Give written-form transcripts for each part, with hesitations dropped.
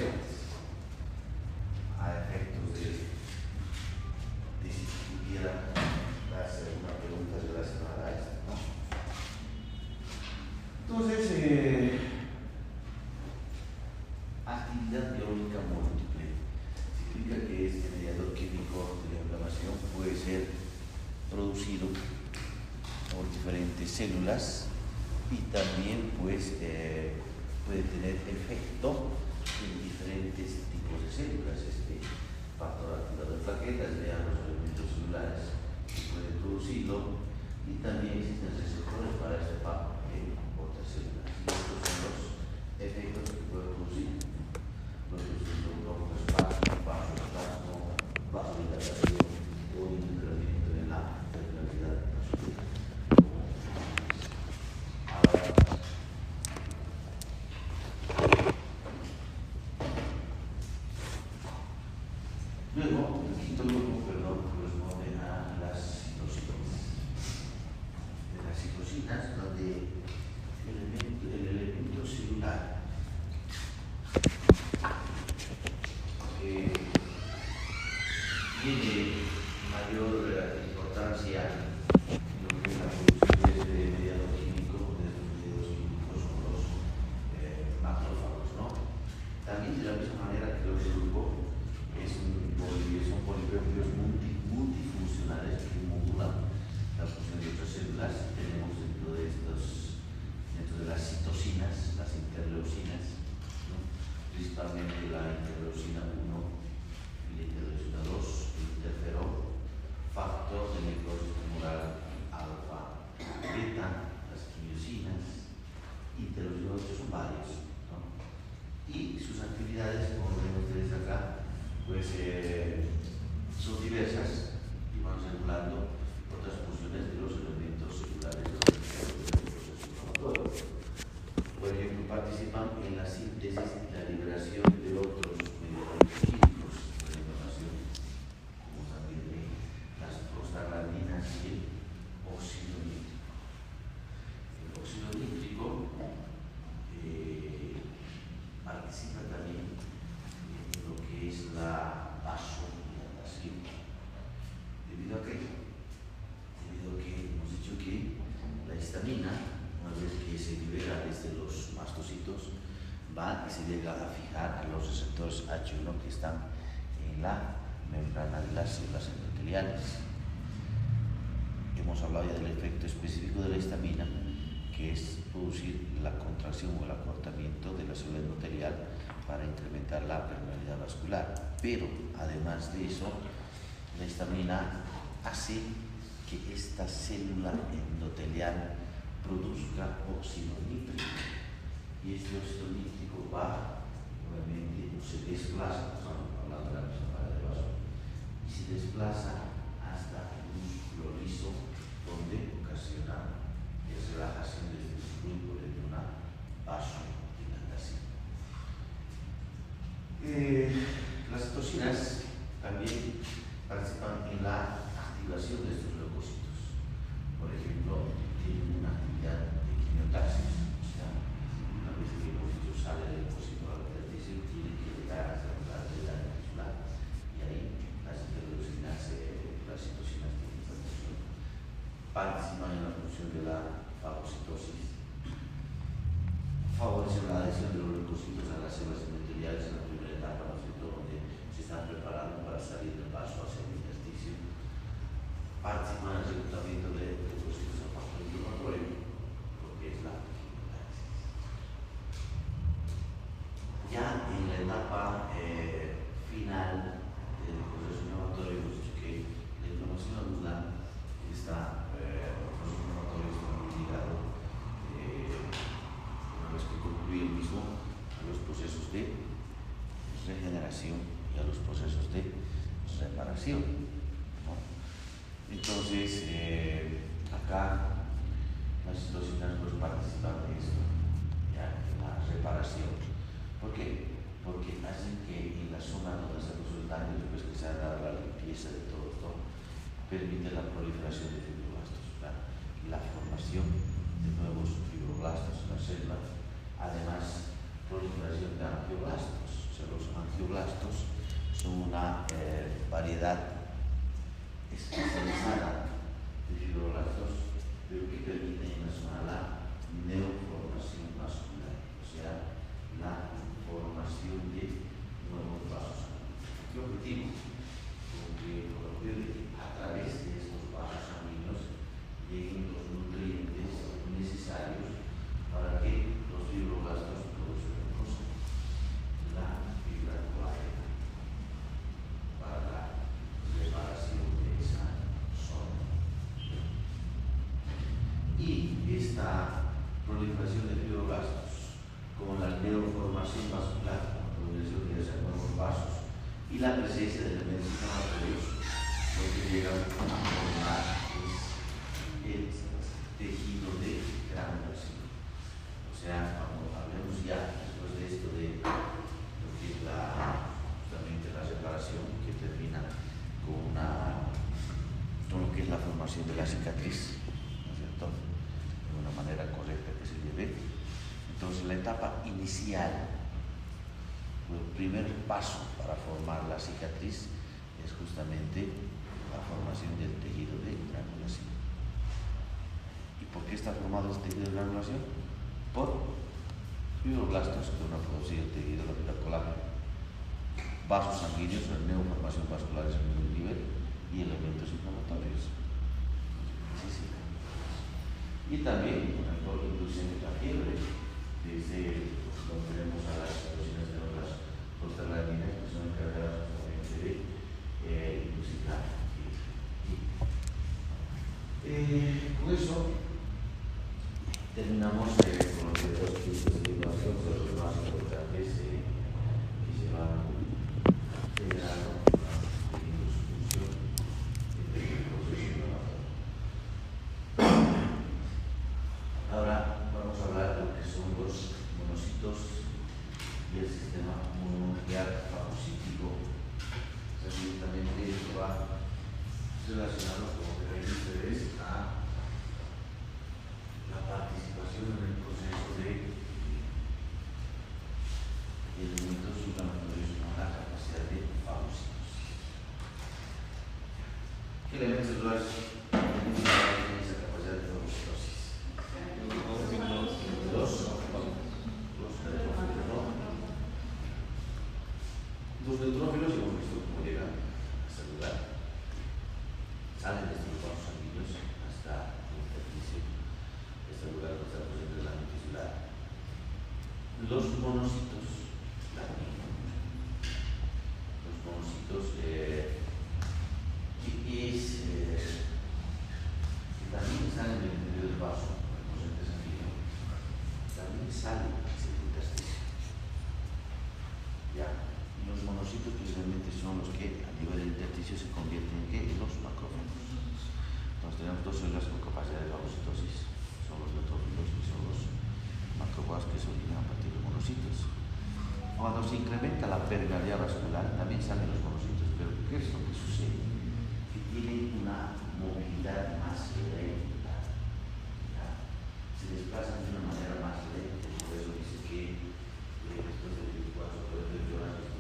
subyacentes a efectos de si pudiera hacer una pregunta relacionada a esto, ¿no? Entonces, actividad biológica múltiple significa que este mediador químico de la inflamación puede ser producido por diferentes células y también pues, puede tener efecto en diferentes tipos de células. Este factor activador de plaquetas, vean los elementos celulares que pueden producirlo, y también existen receptores para este factor en otras células. Y estos son los efectos que puede producir. Vasodilatación o incremento en la fertilidad masculina. Luego, el quinto grupo, corresponde a las citocinas. De las citocinas, donde el elemento celular tiene mayor importancia en lo que es la producción de este mediador químico, de estos mediadores químicos son los macrófagos, ¿no? También de la misma manera que el otro grupo son polipéptidos multifuncionales que modulan la función de otras células. Tenemos dentro de las citocinas, las interleucinas, ¿no? Principalmente la interleucina 1 y la interleucina 2, el interferón, factor de necrosis tumoral alfa, beta, las quimiosinas, interleucina 8 son varios, ¿no? Y sus actividades, como ven ustedes acá, pues son diversas y van regulando otras funciones de los elementos celulares de los procesos inflamatorios. Por ejemplo, participan en la síntesis y la liberación de otros mediadores químicos de la inflamación, como también las prostaglandinas y el óxido nítrico. El óxido nítrico participa también en lo que es la vasodilatación. ¿Debido a qué? Debido a que hemos dicho que la histamina, una vez que se libera desde los mastocitos, va y se llega a fijar a los receptores H1 que están en la membrana de las células endoteliales. Hemos hablado ya del efecto específico de la histamina, que es producir la contracción o el acortamiento de la célula endotelial para incrementar la permeabilidad vascular. Pero además de eso, la histamina hace que esta célula endotelial produzca óxido nítrico, y este óxido nítrico va, obviamente, se desplaza, estamos hablando de la misma manera de vaso, y se desplaza hasta el músculo liso, donde ocasiona relajación del músculo y por ende una vasodilatación. Las citocinas también participan en la activación de estos leucocitos. Por ejemplo, tienen una actividad de quimiotaxis, o sea, una vez que el leucocito sale del leucocito a la intersticial, tiene que llegar hasta la membrana tisular, y ahí las interleucinas, las citocinas tienen esta función. Participan en la función de la fagocitosis, favorecen la adhesión de los leucocitos a las células endoteliales en la primera etapa, ¿no es cierto?, donde se están preparando para salir del vaso hacia el intersticio. Participan en el reclutamiento de leucocitos al factor inflamatorio, porque es la quimiotaxis. Ya en la etapa final del proceso inflamatorio, hemos dicho que la inflamación aguda está muy ligado, una vez que concluye el mismo, a los procesos de regeneración y a los procesos de reparación, ¿no? Entonces, acá las citocinas pues participan de esto, ya, en la reparación. ¿Por qué? Porque hacen que en la zona donde se produce el daño, después que se ha dado la limpieza de todo esto, permite la proliferación de fibroblastos, la formación de nuevos fibroblastos en la célula, además proliferación de angioblastos, o sea, los angioblastos son una variedad especializada de fibroblastos, pero que permiten la neoformación vascular, o sea, la formación de nuevos vasos sanguíneos. ¿Qué objetivo? Porque a través de estos vasos sanguíneos lleguen los nutrientes necesarios para que los fibroblastos produzcan la fibra colágena para la reparación de esa zona. Y esta proliferación de fibroblastos con la neoformación vascular, la progresión de esos nuevos vasos y la presencia de elementos inflamatorios, lo que llega a formar es el tejido de granulación. O sea, cuando hablemos ya después de esto de lo que es justamente la separación, que termina con lo que es la formación de la cicatriz, ¿no es cierto?, de una manera correcta que se lleve. Entonces, la etapa inicial, el primer paso para formar la cicatriz es justamente la formación del tejido de granulación. ¿Y por qué está formado este tejido de granulación? Por fibroblastos que van a producir el tejido de la fibra colágena, vasos sanguíneos, neoformación vascular en el mismo nivel y elementos inflamatorios. Y también una inducción de la fiebre, desde donde tenemos a las citocinas de las prostaglandinas que son encargadas justamente de inducir la fiebre. Con eso terminamos con los dos tipos de divulgación, los más importantes que se van generando en su función del proceso inflamatorio. Ahora vamos a hablar de lo que son los monocitos y el sistema mononuclear fagocítico. Directamente esto va relacionado, como que ven ustedes, a la participación en el proceso de elementos inflamatorios con la capacidad de fagocitosis. ¿Qué elementos celulares tienen esa capacidad de fagocitosis? Los neutrófilos, hemos visto cómo llegan a celular, salen de estos vasos sanguíneos hasta la intersticio celular, que está presente en la multicelular. Los monocitos también. Los monocitos que también salen del interior del vaso, el corriente sanguíneo, también salen hacia el intersticio. ¿Ya? Los monocitos precisamente son los que a nivel del intersticio se convierten en los macrófagos. Entonces tenemos dos células con capacidad de fagocitosis, son los neutrófilos y son los macrófagos que se originan a partir de monocitos. Cuando se incrementa la permeabilidad vascular también salen los monocitos, pero ¿qué es lo que sucede? Que tienen una movilidad más lenta, ¿ya? Se desplazan de una manera más lenta, por eso dice que después de 24 o 48 horas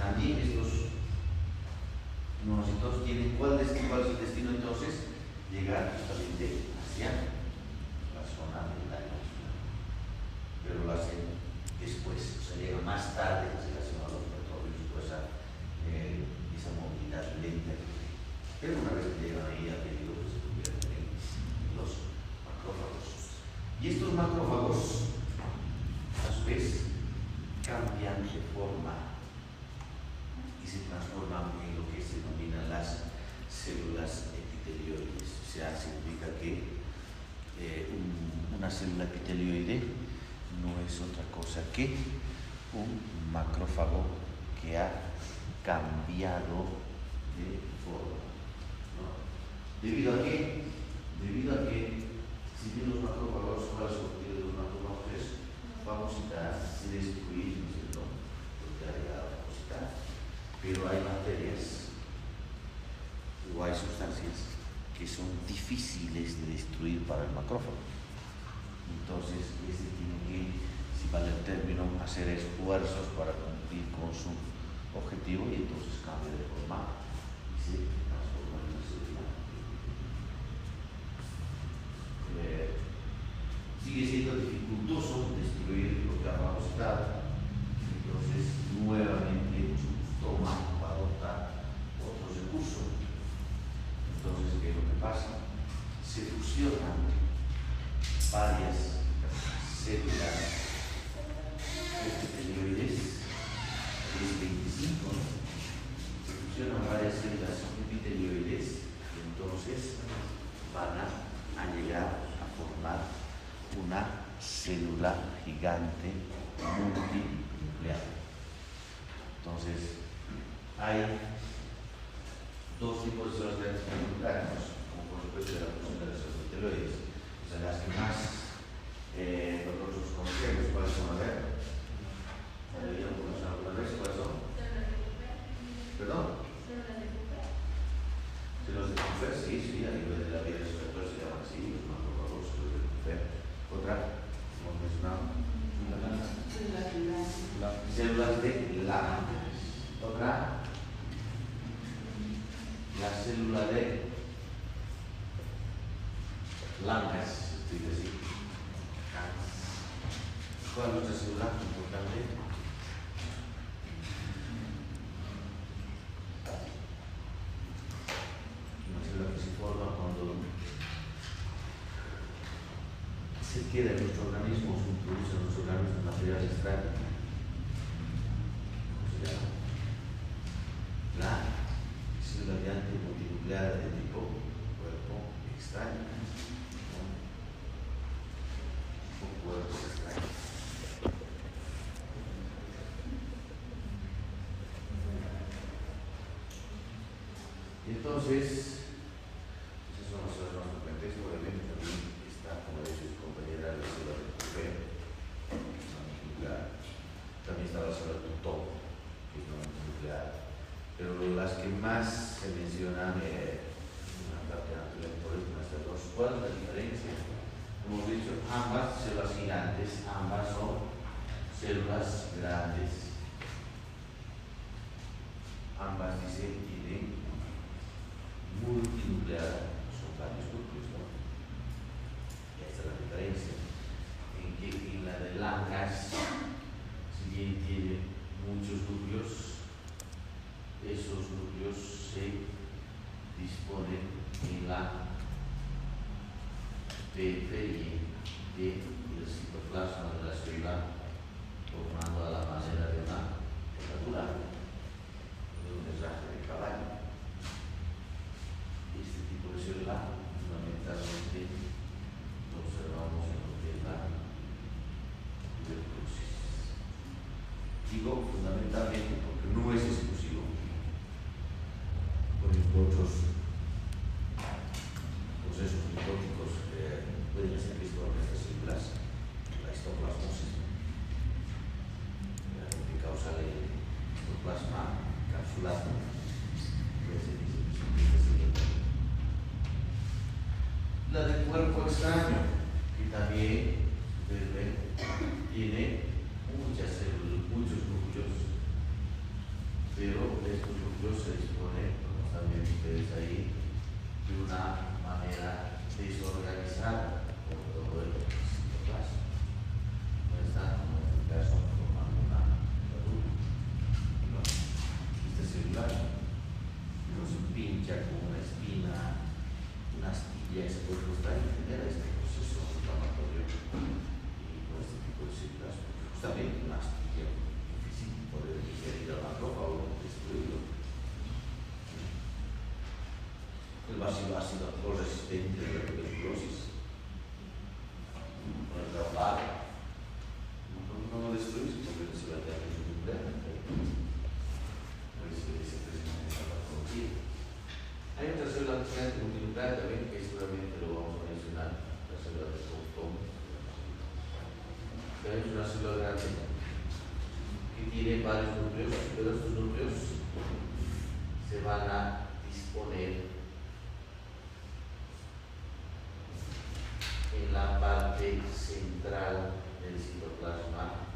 también estos monocitos tienen ¿cuál es el destino entonces? Llegar justamente hacia la zona del área vascular, pero lo hacen después, o sea, llega más tarde hacia la zona de los neutrófilos por esa movilidad lenta, pero una vez que llegan ahí al tejido pues se convierten en los macrófagos. Y estos macrófagos a su vez cambian de forma y se transforman en lo que se denominan las células epitelioides. O sea, significa que una célula epitelioide no es otra cosa que un macrófago que ha cambiado de forma, ¿no? ¿Debido a qué? Debido a que si bien los macrófagos, ¿cuál es el objetivo de los macrófagos? Es fagocitar y destruir, ¿no es cierto?, porque ha llegado a fagocitar. Pero hay bacterias o hay sustancias que son difíciles de destruir para el macrófago. Entonces, tiene que, si vale término hacer esfuerzos para cumplir con su objetivo y entonces cambia de forma y se transforma en una célula. Sigue siendo dificultoso destruir lo que habíamos dado, entonces nuevamente toma o adopta otro recurso. Entonces, ¿qué es lo que pasa? Se fusionan varias células epitelioides, es 25, se fusionan varias células epitelioides y entonces van a llegar a formar una célula gigante multinuclear. Entonces, hay dos tipos de células grandes multinucleares, como por supuesto de la función de las células epitelioides. O sea, las que más nosotros conocemos, ¿cuáles son? A ver, ¿cuáles son? ¿Perdón? Células de Kupfer, sí, a nivel de la vida respiratoria se llaman así, los macrófagos, células de Kupfer. Otra, como mencionaba, células de Langerhans. Otra, la célula de Langerhans, estoy diciendo. ¿Cuál es nuestra célula importante? Una célula que se forma cuando se queda en nuestro organismo, se introduce en nuestro organismo material extraño. ¿Cómo se llama? La célula viante multinuclear de tipo cuerpo extraño. O cuerpo extraño. Entonces, esas son las células más frecuentes. Obviamente también está, como dice su compañera, la célula de Kupfer, nuclear. También está la célula de Totó, que es nuclear. Pero las que más se mencionan en la parte natural por estas dos. ¿Cuál es la diferencia? Hemos dicho, ambas células gigantes, ambas son células grandes. Ambas dicen tienen multinuclear, son varios núcleos, ¿no? Y esta es la diferencia. En que en la de Langerhans, si bien tiene muchos núcleos, esos núcleos se disponen en la periferia del citoplasma de la célula, formando a la manera de una dentadura, de un herraje de caballo. Este tipo de célula fundamentalmente lo observamos en lo que es la tuberculosis. Digo fundamentalmente porque no es exclusivo. Por ejemplo, otros procesos micóticos pueden ser vistos en estas células, la histoplasmosis, que causa el histoplasma capsulado. La del cuerpo extraño, que también, ustedes ven, tiene muchas células, muchos núcleos, pero estos núcleos se disponen, como están viendo ustedes ahí, de una manera desorganizada, como todo el citoplasma. No está, como en este caso, formando una célula. No, esta célula no se pincha con una espina, una astilla, se puede mostrar y genera este proceso inflamatorio y con este tipo de células, porque justamente una astilla difícil poder digerir al macrófago, destruirlo. El bacilo ácido resistente de la tuberculosis, con el trabajo, no lo destruís porque no se va a quedar en su nuclear. Por eso dice precisamente esta patología. Hay otra célula multinuclear también que seguramente lo vamos a mencionar, la célula de Totó. Es una célula grande que tiene varios núcleos, pero estos núcleos se van a disponer en la parte central del citoplasma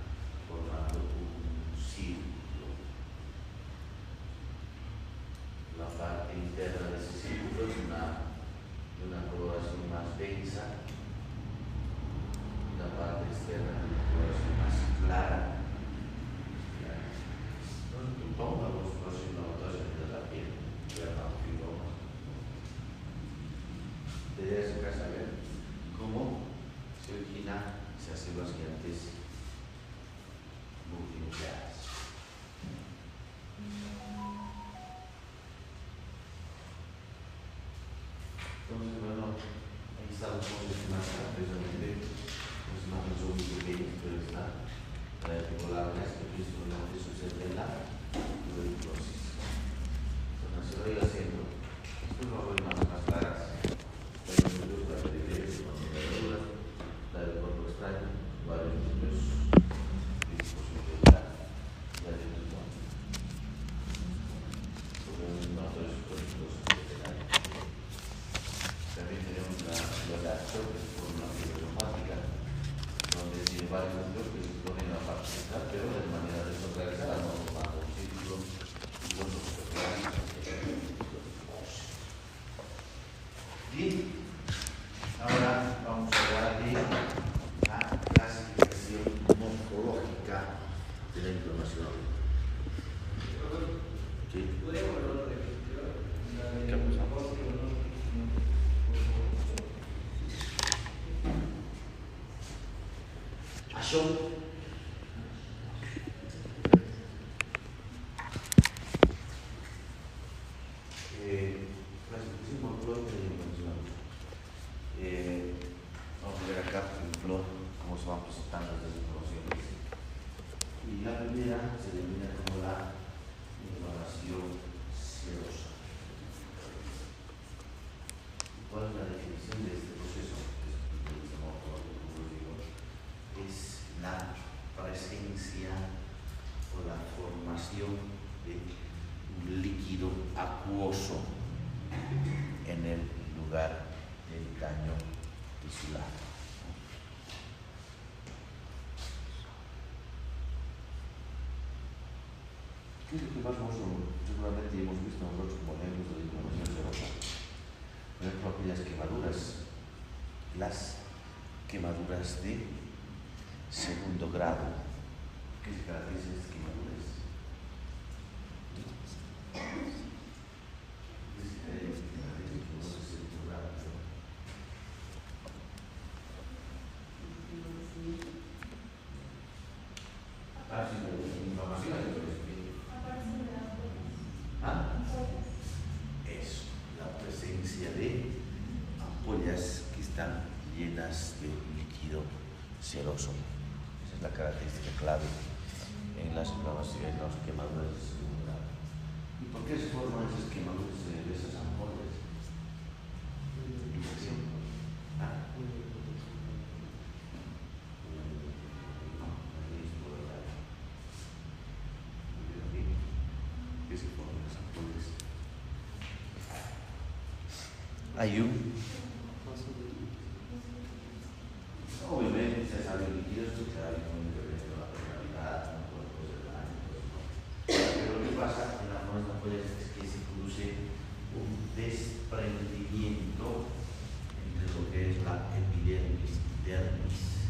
densa y la parte externa del corazón más clara. Tu estómago, los próximos de la piel, debes saber cómo se origina esas células gigantes multinucleares. Entonces, bueno, ahí está los sistemas precisamente, los más muy pequeños, pero está la articularlas que principalmente sucede en la tuberculosis. Entonces, se va a ir haciendo. Esto es lo más claras. La del cuerpo extraño, varios números, dispositivos de la también tenemos la acción que es por una fibrosomática, donde tiene varios números que se ponen a participar, pero de manera desorganizada, no formando un círculo y bueno, bien, ahora vamos a hablar de la clasificación morfológica de la inflamación. ¿Sí? ¿Qué ha pasado? Acción. Clasificación morfológica de la inflamación. Vamos a ver acá, por ejemplo, cómo se van presentando estas informaciones. Y la primera se denomina como la inflamación serosa. ¿Cuál es la definición de este proceso? Es la presencia o la formación de un líquido acuoso en el lugar del daño tisular. ¿Qué es lo que más seguramente hemos visto nosotros como ejemplos de inflamación serosa? Por ejemplo, aquellas quemaduras, las quemaduras de segundo grado. ¿Qué se caracteriza estas quemaduras? Eso, la presencia de ampollas que están llenas de líquido seroso. Esa es la característica clave en las inflamaciones, en las quemaduras de segundo grado. ¿Y por qué se forman esas quemaduras de esas ampollas? Infección. ¿Qué se forman esas ampollas? Hay obviamente se sabe líquidos, se sabe cómo interviene la personalidad, no puede ser daño, pero lo que pasa en las nuevas ampollas es que se produce un desprendimiento entre lo que es la epidermis y dermis.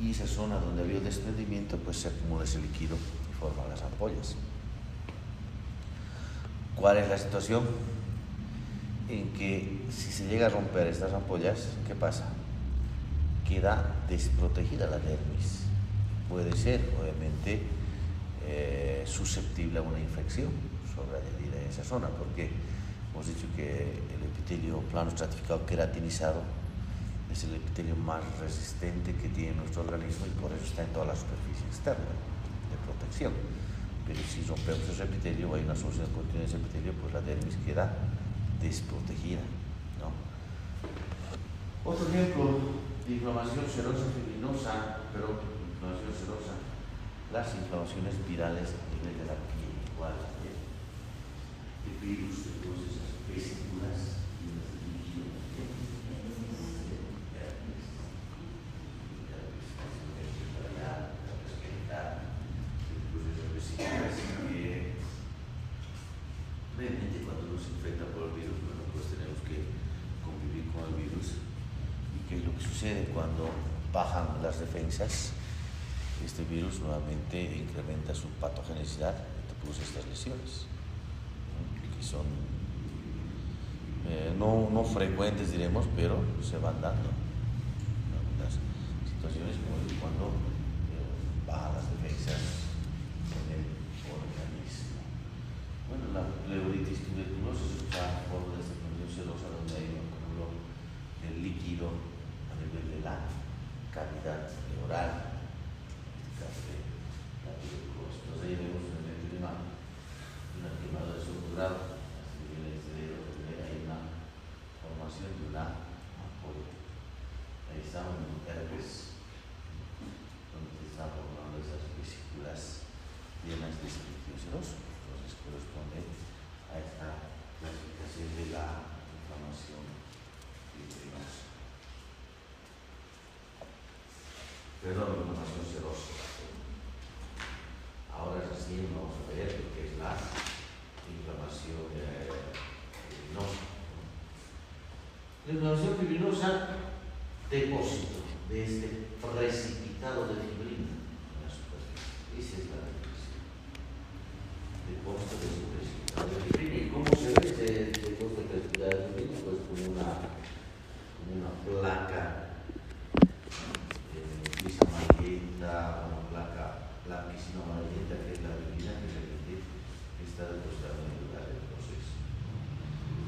Y esa zona donde había el desprendimiento, pues se acumula ese líquido y forma las ampollas. ¿Cuál es la situación? En que si se llega a romper estas ampollas, ¿qué pasa? Queda desprotegida la dermis. Puede ser, obviamente, susceptible a una infección sobreañadida en esa zona, porque hemos dicho que el epitelio plano estratificado queratinizado es el epitelio más resistente que tiene nuestro organismo y por eso está en toda la superficie externa de protección. Pero si rompemos ese epitelio o hay una solución continua de ese epitelio, pues la dermis queda desprotegida, ¿no? Otro ejemplo de inflamación serosa fibrinosa, pero inflamación serosa, las inflamaciones virales a nivel de la piel, igual la piel, de virus, de todas esas vesículas y de líquido. Realmente cuando nos infecta por el virus, bueno, pues tenemos que cuando bajan las defensas, este virus nuevamente incrementa su patogenicidad y te produce estas lesiones, que son no frecuentes, diremos, pero se van dando las situaciones como cuando bajan las defensas en el organismo. Bueno, la pleuritis tuberculosa es otra forma de expansión serosa donde hay un acúmulo de líquido a nivel de la cavidad oral, la tuberculosis. Entonces ahí vemos en el clima una quemadura de segundo grado, hay una formación de una ampolla. Ahí estamos en un herpes, donde se están formando esas vesículas llenas de líquido seroso. Entonces corresponde a esta clasificación de la inflamación fibrinosa. Perdón, inflamación serosa. Ahora sí vamos a ver lo que es la inflamación fibrinosa. La inflamación fibrinosa, depósito de este precipitado de fibrina en la superficie. Esa es la definición. Depósito de este precipitado de fibrina. ¿Y cómo se ve ese depósito de precipitado de fibrina? Pues como una placa gris amarillenta, una placa blanquecina amarillenta, que es la fibrina que realmente está depositada en el lugar del proceso.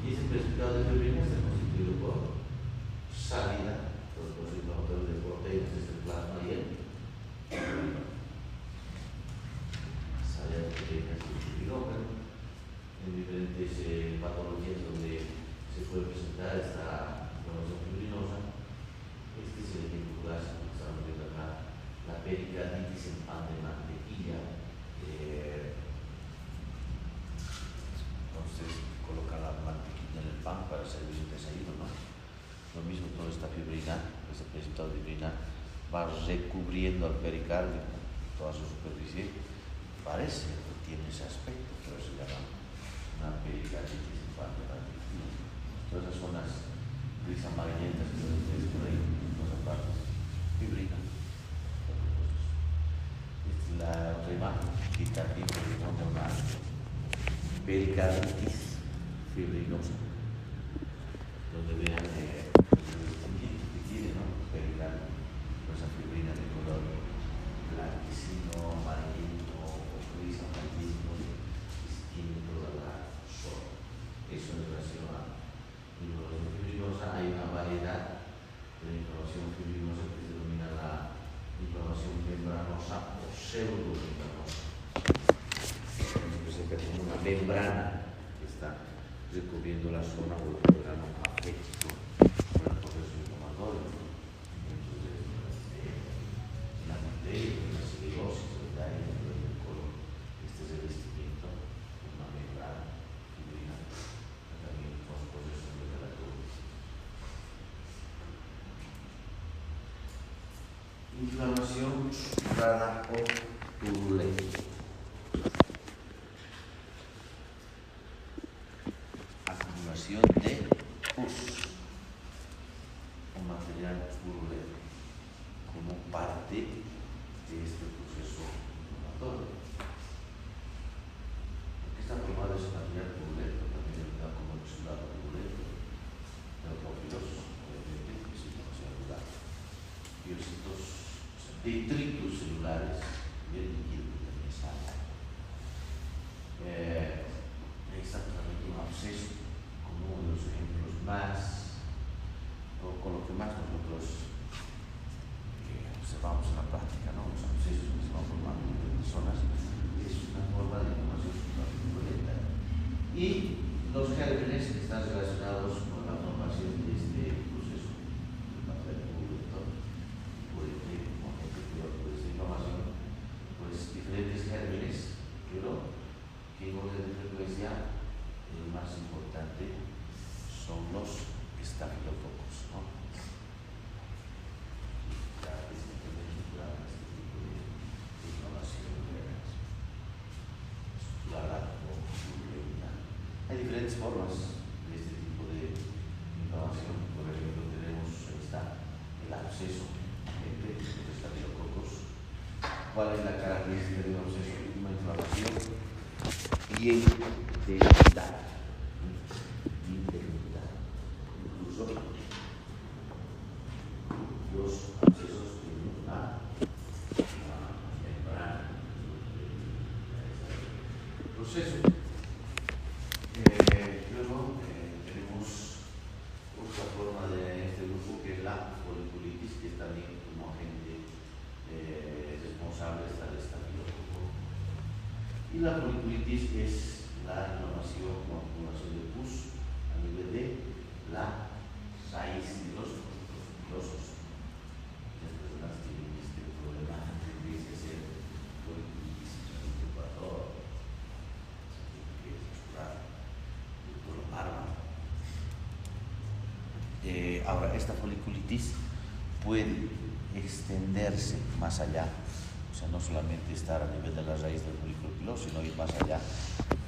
Y ese precipitado de fibrina está constituido por salida, por los inflamatorios de proteínas, desde el plasma y el salida de proteínas y el fibrinogen. En diferentes patologías donde se puede presentar esta inflamación fibrinosa. Este es el ejemplo clásico que estamos viendo acá, la pericarditis en pan de mantequilla. Entonces colocan la mantequilla en el pan para servir el desayuno, ¿no? Lo mismo, toda esta fibrina, este precipitado de fibrina va recubriendo al pericardio, toda su superficie. Parece que tiene ese aspecto, pero se llama una pericarditis en pan de mantequilla. Todas esas zonas gris amarillentas que ves por ahí, en todas partes, fibrina. Esta es la otra imagen, que aquí corresponde a una pericarditis fibrinosa, donde vean que tiene, ¿no? Pericardio, esa fibrina de color blanquecino, amarillento o gris amarillento, que tiene toda la zona. Eso en relación a la inflamación fibrinosa. Hay una variedad de la inflamación fibrinosa que se denomina la inflamación membranosa o pseudomembranosa. Representa como una membrana que está recubriendo la zona o el órgano afecto por el proceso inflamatorio. Entonces, la bacteria, la celulosis, el color, este es el revestimiento, una membrana fibrina, también los procesos de relatorios. Inflamación supurada o purulenta. Acumulación de pus o material purulento como parte de este proceso inflamatorio. ¿Por qué está formado ese material purulento? También se da como exudado purulento. Neutrófilos, obviamente, es inflamación celular. Biocitos, detritus celulares y el líquido que también sale. Exactamente un absceso, como uno de los ejemplos más, o con lo que más nosotros observamos en la práctica, ¿no? Los abscesos que se van formando entre personas es una forma de inflamación purulenta. Y los gérmenes que están relacionados con la formación de este proceso de material purulento, por esta inflamación, pues diferentes gérmenes, pero que en orden de frecuencia el más importante son los estafilococos, ¿no? Este tipo de inflamación estructural o purulenta. Hay diferentes formas de este tipo de inflamación. Por ejemplo, tenemos, ahí está, el absceso ¿Cuál es la característica de un absceso? Una inflamación bien delimitada. Incluso los abscesos tienen una membrana. Proceso. Luego tenemos otra forma de este grupo que es la foliculitis, que es también como agente responsable de esta estafilococo. Y la foliculitis es la inflamación o acumulación de pus a nivel de la raíz de los folículos pilosos. Las personas tienen este problema de ser foliculitis 24 horas. Ahora, esta foliculitis puede extenderse más allá, o sea, no solamente estar a nivel de la raíz del folículo piloso, sino ir más allá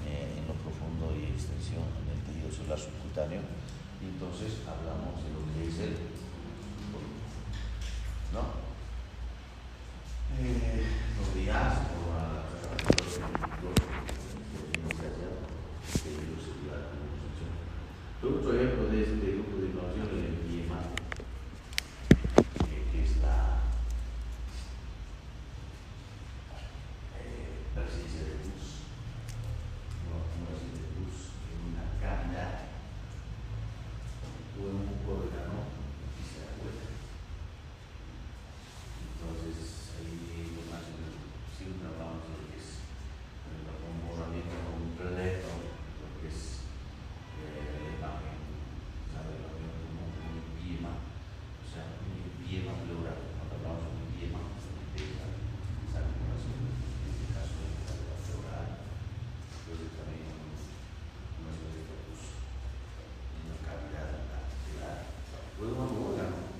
en lo profundo y extensión en el tejido celular subcutáneo. Y entonces hablamos de lo que es el folículo, ¿no? Los días o otro ejemplo de este grupo de inflamación es el empiema, que es la presencia de luz, una acumulación de luz en una cavidad o en un órgano que se da vuelta. Entonces, ahí lo más siempre hablamos de lo que es el borramiento completo, lo que es la imagen, ¿sabe? Como un empiema, o sea, un empiema pleural. Cuando hablamos de un empiema, esa acumulación, en este caso de la pleural, pues también una serie de luz en la cavidad articular. Luego, un órgano,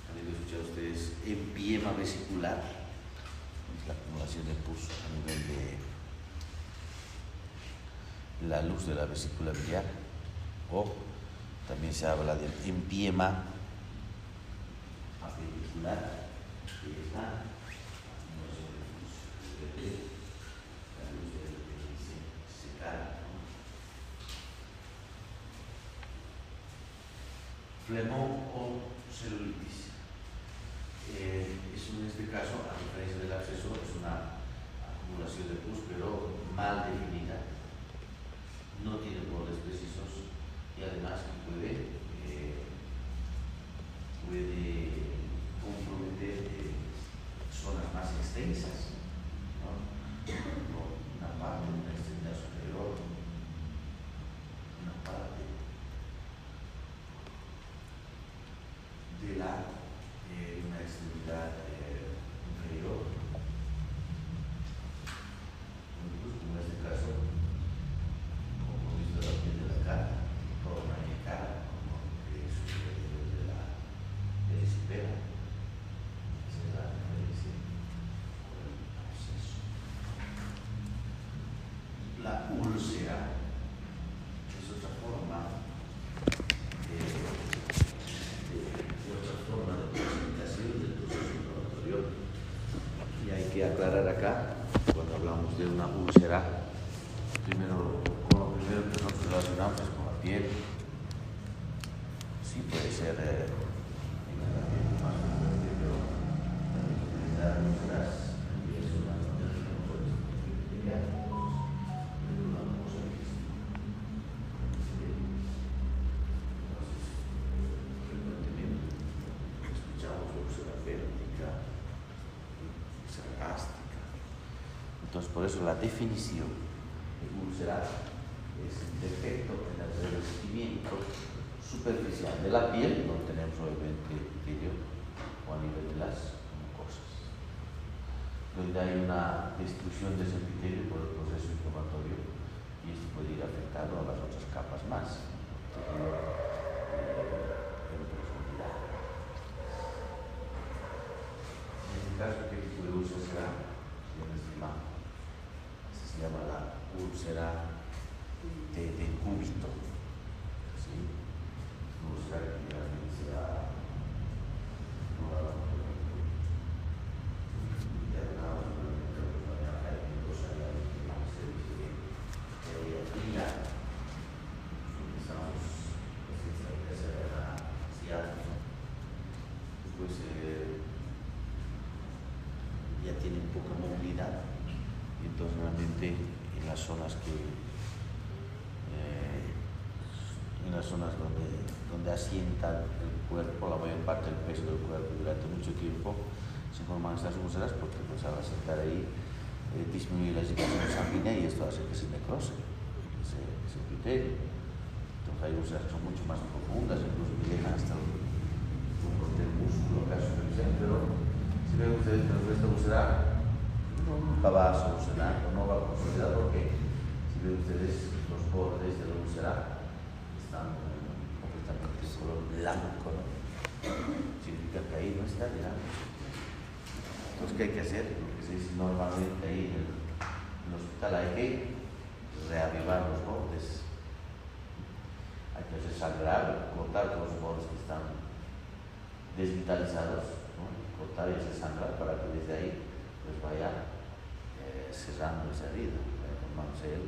han escuchado ustedes, empiema vesicular, es la acumulación de pus a nivel de la luz de la vesícula biliar. O también se habla del empiema appendicular, que es la acumulación de luz de la luz del apéndice secal, ¿no? Flemón o celulitis. En este caso, a diferencia del absceso, es una acumulación de pus, pero mal definida. No tiene bordes precisos y además puede comprometer zonas más extensas, ¿no? Una parte de una extremidad superior, una parte de una extremidad inferior, incluso como en este caso, como visto la piel de la cara, toda una cara, como que es de la erisipela, esa es la diferencia con el absceso. La úlcera es otra forma de precipitación del proceso inflamatorio. Y hay que aclarar acá, cuando hablamos de una úlcera, primero que nos relacionamos es con la piel. Sí puede ser en la piel más fuerte, pero también puede dar úlceras y eso no puede ser una cosa que es. Entonces, frecuentemente escuchamos úlcera pélvica, úlcera gástrica. Entonces, por eso la definición de úlcera es un defecto en el revestimiento superficial de la piel, donde tenemos obviamente epitelio o a nivel de las mucosas, donde hay una destrucción de ese epitelio por el proceso inflamatorio y esto puede ir afectando a las otras capas más en profundidad. En este caso, ¿qué tipo de úlcera será? Se llama la úlcera de cúbito, ¿sí? Úlcera que generalmente se da diagonal tiene poca movilidad, y entonces realmente en las zonas donde asienta el cuerpo, la mayor parte del peso del cuerpo durante mucho tiempo, se forman estas úlceras porque pues, al asentar ahí disminuye la circulación sanguínea y esto hace que se necrose ese epitelio. Entonces hay úlceras que son mucho más profundas, incluso que llegan hasta el músculo, caso del centro. Si ven ustedes que esta úlcera nunca va a solucionar o no va a consolidar porque si ven ustedes los bordes de la úlcera están completamente de color blanco, ¿no? Significa que ahí no está dinámico. Entonces, ¿qué hay que hacer? Lo que se dice normalmente ahí en el hospital, hay que reavivar los bordes. Hay que hacer sangrar, cortar todos los bordes que están desvitalizados, ¿no? Cortar y hacer sangrar para que desde ahí pues vaya cerrando esa herida, formándose el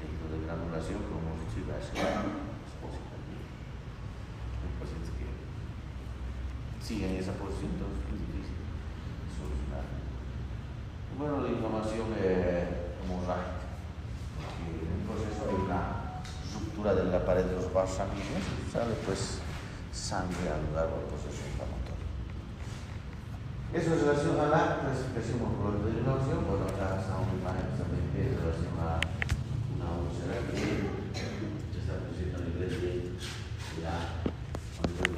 tejido de granulación, como hemos dicho, y va a cerrar las posiciones. Hay pacientes que siguen esa posición, entonces es difícil solucionar. Y bueno, la inflamación hemorrágica, porque en el proceso hay una ruptura de la pared de los vasos sanguíneos y sale pues sangre a lo largo del proceso inflamatorio. Eso en relación a la clasificación morfológica de inflamación. Bueno, acá está una imagen justamente en relación a una úlcera que se está presente a nivel del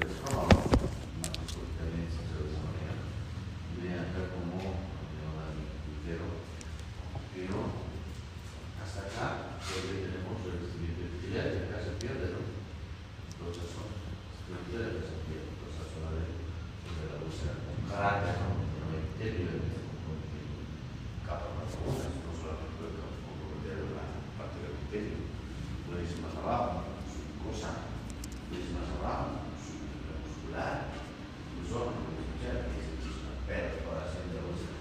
estómago, macroscópicamente se ve de esa manera. Y vean acá como pero hasta acá tenemos el revestimiento epitelial, que acá se pierde, ¿no? Toda esa zona epitelial acá se pierde, toda esa zona de la úlcera con carácter, ¿no? No hay epitelio, capa más profundas, no solamente puede comprometer la parte del epitelio, puede irse más abajo, submucosa, puede irse más abajo, submuscular, incluso no puede escuchar que es una perforación de la úlcera.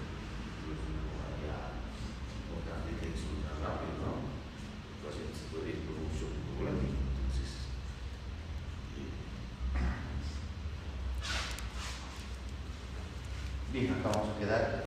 Bien, acá vamos a quedar.